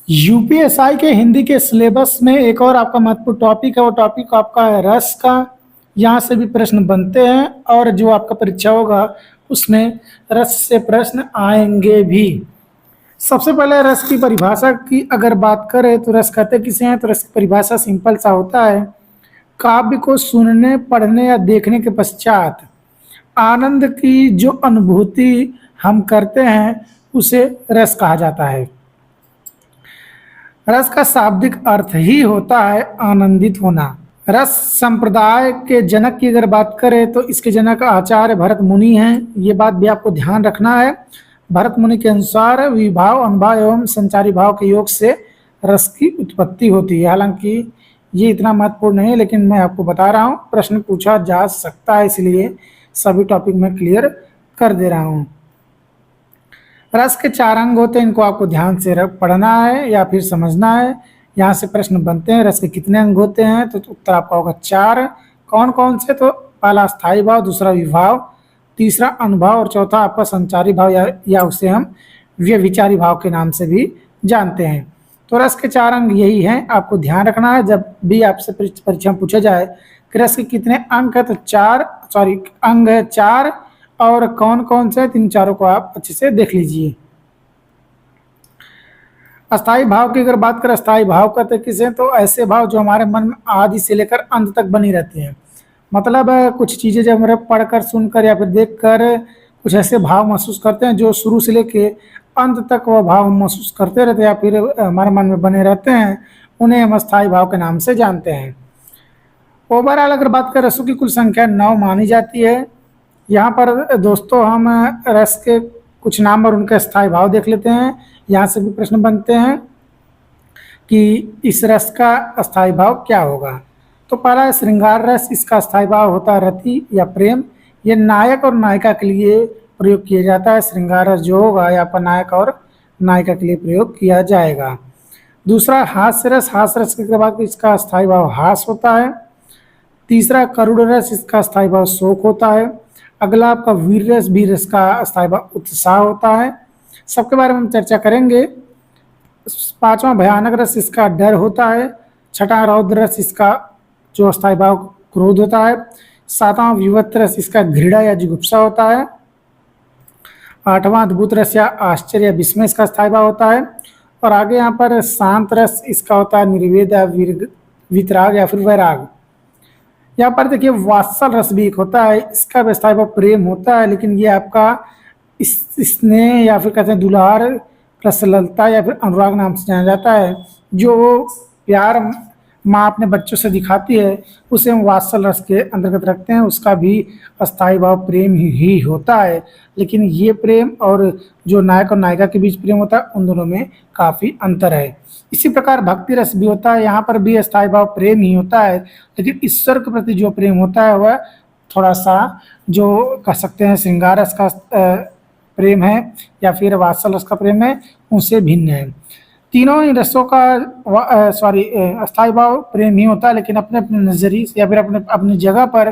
UPSI के हिंदी के syllabus में एक और आपका महत्वपूर्ण टॉपिक है, वो टॉपिक आपका है रस का। यहाँ से भी प्रश्न बनते हैं और जो आपका परीक्षा होगा उसमें रस से प्रश्न आएंगे भी। सबसे पहले रस की परिभाषा की अगर बात करें तो रस कहते किसे हैं, तो रस की परिभाषा सिंपल सा होता है, काव्य को सुनने, पढ़ने या देखने के पश्चात आनंद की जो अनुभूति हम करते हैं उसे रस कहा जाता है। रस का शाब्दिक अर्थ ही होता है आनंदित होना। रस संप्रदाय के जनक की अगर बात करें तो इसके जनक आचार्य भरत मुनि हैं। ये बात भी आपको ध्यान रखना है। भरत मुनि के अनुसार विभाव, अनुभाव एवं संचारी भाव के योग से रस की उत्पत्ति होती है। हालांकि ये इतना महत्वपूर्ण नहीं है, लेकिन मैं आपको बता रहा हूँ, प्रश्न पूछा जा सकता है, इसलिए सभी टॉपिक में क्लियर कर दे रहा हूँ। रस के 4 अंग होते हैं, इनको आपको ध्यान से पढ़ना है या फिर समझना है। यहाँ से प्रश्न बनते हैं, रस के कितने अंग होते हैं, तो उत्तर आपका होगा 4। कौन कौन से, तो पहला स्थायी भाव, दूसरा विभाव, तीसरा अनुभाव और चौथा आपका संचारी भाव या उसे हम व्यभिचारी भाव के नाम से भी जानते हैं। तो रस के 4 अंग यही हैं, आपको ध्यान रखना है। जब भी आपसे परीक्षा में पूछा जाए कि रस के कितने अंक है, तो अंग है 4, और कौन कौन से, इन चारों को आप अच्छे से देख लीजिए। अस्थाई भाव की अगर बात करें, अस्थाई भाव कहते किसे, तो ऐसे भाव जो हमारे मन में आदि से लेकर अंत तक बनी रहती हैं। मतलब कुछ चीज़ें जब हमारे पढ़कर, सुनकर या फिर देखकर कुछ ऐसे भाव महसूस करते हैं जो शुरू से लेके अंत तक वह भाव महसूस करते रहते हैं या फिर हमारे मन में बने रहते हैं, उन्हें हम अस्थाई भाव के नाम से जानते हैं। ओवरऑल अगर बात करें, रसों की कुल संख्या 9 मानी जाती है। यहाँ पर दोस्तों हम रस के कुछ नाम और उनके स्थायी भाव देख लेते हैं। यहाँ से भी प्रश्न बनते हैं कि इस रस का अस्थायी भाव क्या होगा। तो पहला श्रृंगार रस, इसका अस्थायी भाव होता है रति या प्रेम। ये नायक और नायिका के लिए प्रयोग किया जाता है। श्रृंगार रस जो होगा यहाँ पर नायक और नायिका के लिए प्रयोग किया जाएगा। दूसरा हास्य रस, हास्य रस के बाद इसका अस्थायी भाव हास होता है। तीसरा करुण रस, इसका अस्थायी भाव शोक होता है। अगला आपका वीर रस, वीर रस का अस्थायी भाव उत्साह होता है। सबके बारे में हम चर्चा करेंगे। 5वां भयानक रस, इसका डर होता है। 6वां रौद्र रस, इसका जो अस्थायी भाव क्रोध होता है। 7वां विवत रस, इसका घृणा या जुगुप्सा होता है। 8वां अद्भुत रस या आश्चर्य या विस्मय, इसका अस्थायी भाव होता है। और आगे यहाँ पर शांत रस, इसका होता है निर्वेद या वितराग या फिर वैराग। यहाँ पर देखिए वात्सल रस भी एक होता है, इसका अस्थायी भाव प्रेम होता है, लेकिन ये आपका स्नेह या फिर कहते हैं दुलार, प्रसन्नता या फिर अनुराग नाम से जाना जाता है। जो प्यार माँ अपने बच्चों से दिखाती है उसे हम वात्सल रस के अंतर्गत रखते हैं। उसका भी अस्थायी भाव प्रेम ही होता है, लेकिन ये प्रेम और जो नायक और नायिका के बीच प्रेम होता है उन दोनों में काफ़ी अंतर है। इसी प्रकार भक्ति रस भी होता है, यहाँ पर भी अस्थायी भाव प्रेम ही होता है, लेकिन ईश्वर के प्रति जो प्रेम होता है वह थोड़ा सा जो कह सकते हैं श्रृंगार रस का प्रेम है या फिर वात्सल रस का प्रेम है, उनसे भिन्न है। तीनों ही रसों का अस्थायी भाव प्रेम ही होता है, लेकिन अपने अपने नजरिए या फिर अपने अपनी जगह पर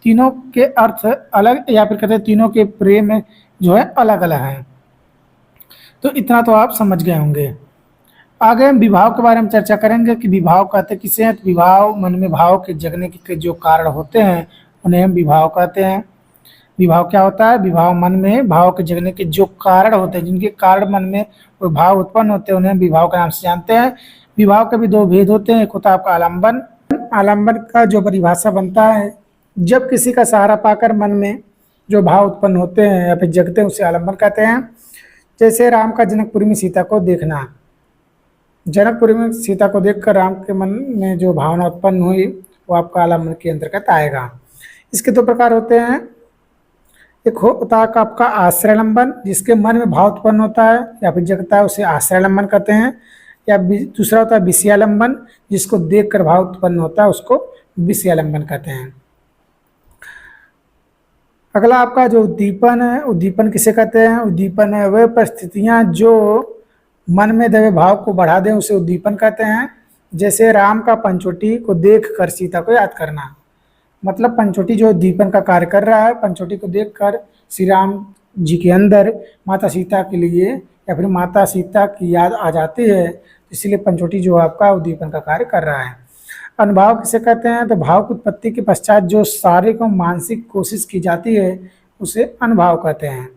तीनों के अर्थ अलग या फिर कहते हैं तीनों के प्रेम जो है अलग अलग हैं। तो इतना तो आप समझ गए होंगे। आगे हम विभाव के बारे में चर्चा करेंगे कि विभाव कहते किसे हैं। तो विभाव मन में भाव के जगने के जो कारण होते हैं उन्हें हम विभाव कहते हैं। विभाव क्या होता है? विभाव मन में भाव के जगने के जो कारण होते हैं, जिनके कारण मन में वो भाव उत्पन्न होते हैं, उन्हें हम विभाव के नाम से जानते हैं। विभाव के भी 2 भेद होते हैं। एक होता है आपका आलम्बन। आलम्बन का जो परिभाषा बनता है, जब किसी का सहारा पाकर मन में जो भाव उत्पन्न होते हैं या फिर जगते हैं उसे आलम्बन कहते हैं। जैसे राम का जनकपुरी में सीता को देखना, जनकपुरी में सीता को देखकर राम के मन में जो भावना उत्पन्न हुई वो आपका आलम्बन के अंतर्गत आएगा। इसके 2 प्रकार होते हैं। एक होता है आपका आश्रयालंबन, जिसके मन में भाव उत्पन्न होता है या फिर जगता है उसे आश्रयालंबन कहते हैं। या दूसरा होता है विषयालंबन, जिसको देखकर भाव उत्पन्न होता है उसको विषयालंबन कहते हैं। अगला आपका जो उद्दीपन है, उद्दीपन किसे कहते हैं? उद्दीपन है वह परिस्थितियां जो मन में दबे भाव को बढ़ा दें, उसे उद्दीपन कहते हैं। जैसे राम का पंचवटी को देखकर सीता को याद करना, मतलब पंचवटी जो उद्दीपन का कार्य कर रहा है। पंचवटी को देखकर श्री राम जी के अंदर माता सीता के लिए या फिर माता सीता की याद आ जाती है, इसीलिए पंचवटी जो आपका उद्दीपन का कार्य कर रहा है। अनुभाव किसे कहते हैं? तो भाव की उत्पत्ति के पश्चात जो शारीरिक और मानसिक कोशिश की जाती है उसे अनुभाव कहते हैं।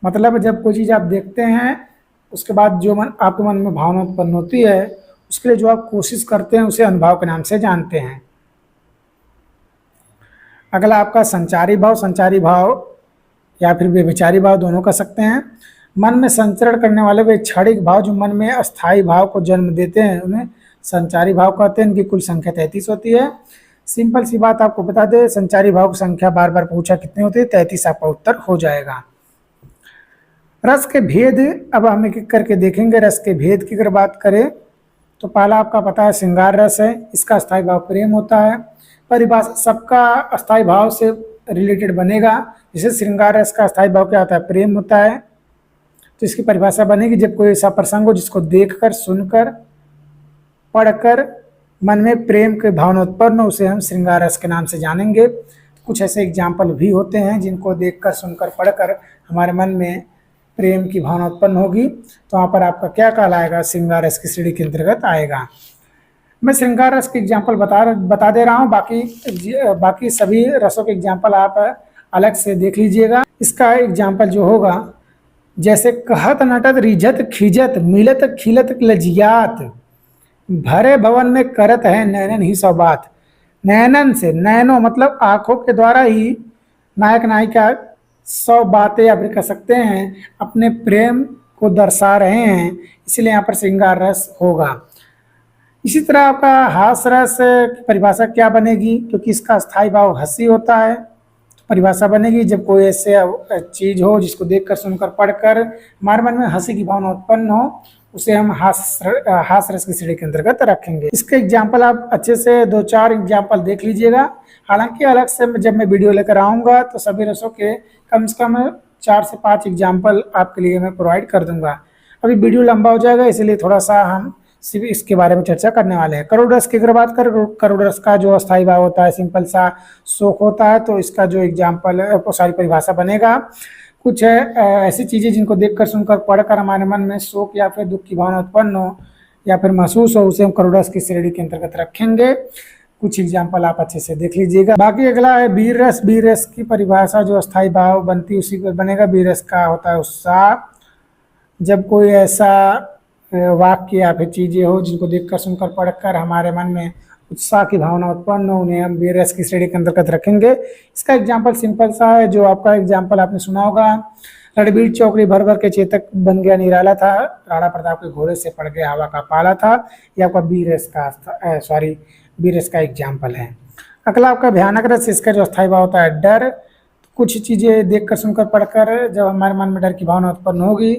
मतलब जब कोई चीज़ आप देखते हैं उसके बाद जो आपके मन में भावना उत्पन्न होती है उसके लिए जो आप कोशिश करते हैं उसे अनुभाव के नाम से जानते हैं। अगला आपका संचारी भाव। संचारी भाव या फिर व्यभिचारी भाव दोनों कह सकते हैं। मन में संचरण करने वाले वे क्षणिक भाव जो मन में अस्थायी भाव को जन्म देते हैं उन्हें संचारी भाव कहते हैं। इनकी कुल संख्या 33 होती है। सिंपल सी बात आपको बता दें, संचारी भाव की संख्या बार बार पूछा कितनी होती है, 33 आपका उत्तर हो जाएगा। रस के भेद अब हम एक एक करके देखेंगे। रस के भेद की अगर बात करें तो पहला आपका पता है श्रृंगार रस है, इसका अस्थायी भाव प्रेम होता है। परिभाषा सबका अस्थायी भाव से रिलेटेड बनेगा। जैसे श्रृंगार रस का अस्थायी भाव क्या होता है? प्रेम होता है। तो इसकी परिभाषा बनेगी जब कोई ऐसा प्रसंग हो जिसको देखकर, सुनकर, पढ़कर मन में प्रेम के भावना उत्पन्न हो, उसे हम श्रृंगार रस के नाम से जानेंगे। कुछ ऐसे एग्जाम्पल भी होते हैं जिनको देखकर, सुनकर, पढ़कर हमारे मन में प्रेम की भावना उत्पन्न होगी, तो वहाँ पर आपका क्या कहलाएगा? श्रृंगार रस की श्रेणी के अंतर्गत आएगा। मैं श्रृंगार रस के एग्जाम्पल बता दे रहा हूँ, बाकी सभी रसों के एग्जाम्पल आप अलग से देख लीजिएगा। इसका एग्जाम्पल जो होगा जैसे कहत नटत रिझत खिजत मिलत खिलत लजियात भरे भवन में करत है नैनन ही सौ बात। नैनन से, नैनो मतलब आंखों के द्वारा ही नायक नायिका 100 बातें या फिर कह सकते हैं अपने प्रेम को दर्शा रहे हैं, इसलिए यहाँ पर श्रृंगार रस होगा। इसी तरह आपका हास रस की परिभाषा क्या बनेगी? क्योंकि इसका स्थायी भाव हंसी होता है, तो परिभाषा बनेगी जब कोई ऐसे चीज हो जिसको देखकर, सुनकर, पढ़कर हमारे मन में हंसी की भावना उत्पन्न हो, उसे हम हास रस की श्रेणी के अंतर्गत रखेंगे। इसके एग्जाम्पल आप अच्छे से 2-4 एग्जाम्पल देख लीजिएगा। हालांकि अलग से जब मैं वीडियो लेकर आऊँगा तो सभी रसों के कम से कम 4 से 5 एग्जाम्पल आपके लिए मैं प्रोवाइड कर दूंगा। अभी वीडियो लंबा हो जाएगा, इसलिए थोड़ा सा हम सिर्फ इसके बारे में चर्चा करने वाले हैं। करोड़ रस की अगर बात करें, करोड़ रस का जो अस्थायी भाव होता है सिंपल सा शोक होता है, तो इसका जो एग्जाम्पल सारी परिभाषा बनेगा कुछ ऐसी चीज़ें जिनको देखकर, सुनकर, पढ़कर हमारे मन में शोक या फिर दुख की भावना उत्पन्न हो या फिर महसूस हो, उसे हम करोड़ रस की श्रेणी के अंतर्गत रखेंगे। कुछ एग्जाम्पल आप अच्छे से देख लीजिएगा। बाकी अगला है वीर रस। वीर रस की परिभाषा जो अस्थायी भाव बनती है उसी पर बनेगा। वीर रस का होता है उत्साह। जब कोई ऐसा वाक्य या फिर चीज़ें हो जिनको देखकर, सुनकर, पढ़कर हमारे मन में उत्साह की भावना उत्पन्न हो, उन्हें हम वीर रस की श्रेणी के अंतर्गत रखेंगे। इसका एग्जाम्पल सिंपल सा है, जो आपका एग्जाम्पल आपने सुना होगा, रणबीर चौकड़ी भर भर के चेतक बन गया निराला था, राणा प्रताप के घोड़े से पड़ गया हवा का पाला था। यह आपका वीर रस का एग्जाम्पल है। अगला आपका भयानक रस। इसका जो अस्थायी भाव होता है डर। कुछ चीज़ें देखकर, सुनकर, पढ़कर जब हमारे मन में डर की भावना उत्पन्न होगी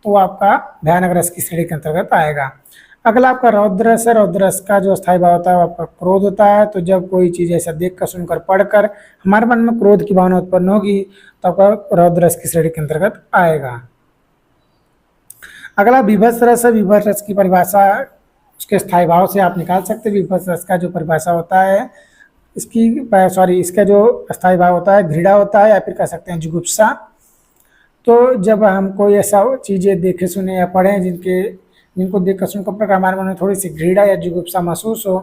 तो आपका भयानक रस की श्रेणी के अंतर्गत आएगा। अगला आपका रौद्र रस है। रौद्र रस का जो अस्थायी भाव होता है वो आपका क्रोध होता है। तो जब कोई चीज़ ऐसा देखकर, सुनकर, पढ़कर हमारे मन में क्रोध की भावना उत्पन्न होगी तो आपका रौद्र रस की श्रेणी के अंतर्गत आएगा। अगला विभत्स रस है। विभत्स रस की परिभाषा उसके स्थायी भाव से आप निकाल सकते हैं। विभत्स रस का जो परिभाषा होता है इसका जो अस्थायी भाव होता है घृणा होता है या फिर कह सकते हैं जुगुप्सा। तो जब हम कोई ऐसा चीज़ें देखे, सुने या पढ़ें जिनको देखकर, सुनकर, पढ़कर हमारे मन में थोड़ी सी घृणा या जुगुप्सा महसूस हो,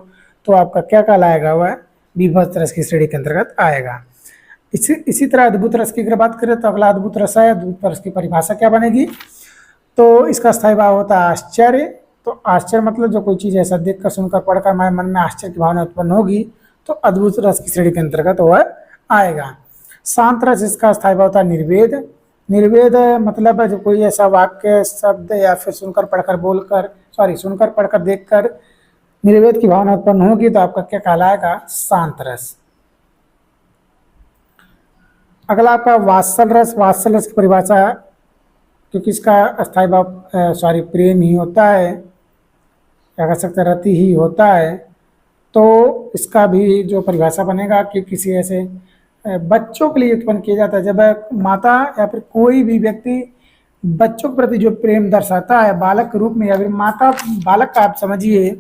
तो आपका क्या कहलाएगा? वह विभत्स रस की श्रेणी के अंतर्गत आएगा। इसी तरह अद्भुत रस की अगर बात करें तो अगला अद्भुत रस है। अद्भुत रस की परिभाषा क्या बनेगी? तो इसका स्थायी भाव होता है आश्चर्य। तो आश्चर्य मतलब जो कोई चीज़ ऐसा देखकर, सुनकर, पढ़कर हमारे मन में आश्चर्य की भावना उत्पन्न होगी तो अद्भुत रस की श्रेणी के अंतर्गत वह आएगा। शांत रस। इसका स्थायी भाव होता है निर्वेद। निर्वेद मतलब जो कोई ऐसा वाक्य, शब्द या फिर सुनकर, पढ़कर, देखकर निर्वेद की भावना उत्पन्न होगी तो आपका क्या कहलाएगा? शांत रस। अगला आपका वात्सल रस। वात्सल रस की परिभाषा, क्योंकि इसका अस्थायी भाव प्रेम ही होता है, क्या कह सकते हैं रति ही होता है, तो इसका भी जो परिभाषा बनेगा कि किसी ऐसे बच्चों के लिए उत्पन्न किया जाता है। जब माता या फिर कोई भी व्यक्ति बच्चों के प्रति जो प्रेम दर्शाता है बालक के रूप में, या फिर माता, बालक का आप समझिए,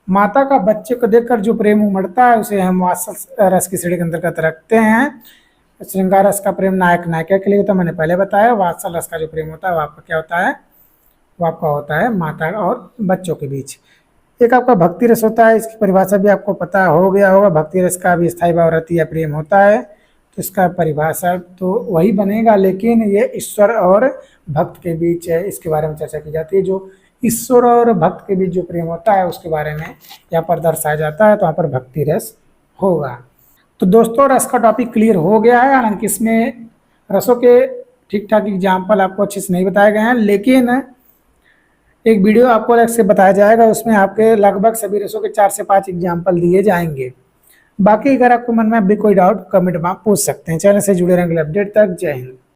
माता का बच्चे को देखकर जो प्रेम उमड़ता है उसे हम वात्सल रस की श्रेणी के अंतर्गत रखते हैं। श्रृंगार रस का प्रेम नायक नायिका के लिए होता है, मैंने पहले बताया। वात्सल रस का जो प्रेम होता है वो आपका क्या होता है? वो आपका होता है माता और बच्चों के बीच। एक आपका भक्ति रस होता है, इसकी परिभाषा भी आपको पता हो गया होगा। भक्ति रस का भी स्थायी भाव रति या प्रेम होता है, तो इसका परिभाषा तो वही बनेगा, लेकिन ये ईश्वर और भक्त के बीच है, इसके बारे में चर्चा की जाती है। जो ईश्वर और भक्त के बीच जो प्रेम होता है उसके बारे में यहाँ पर दर्शाया जाता है, तो यहाँ पर भक्ति रस होगा। तो दोस्तों रस का टॉपिक क्लियर हो गया है, हालांकि इसमें रसों के ठीक ठाक एग्जाम्पल आपको अच्छे से नहीं बताए गए हैं, लेकिन एक वीडियो आपको अलग से बताया जाएगा, उसमें आपके लगभग सभी रसों के 4 से 5 एग्जाम्पल दिए जाएंगे। बाकी अगर आपको मन में अभी कोई डाउट कमेंट में आप पूछ सकते हैं। चैनल से जुड़े रहेंगे अपडेट तक। जय हिंद।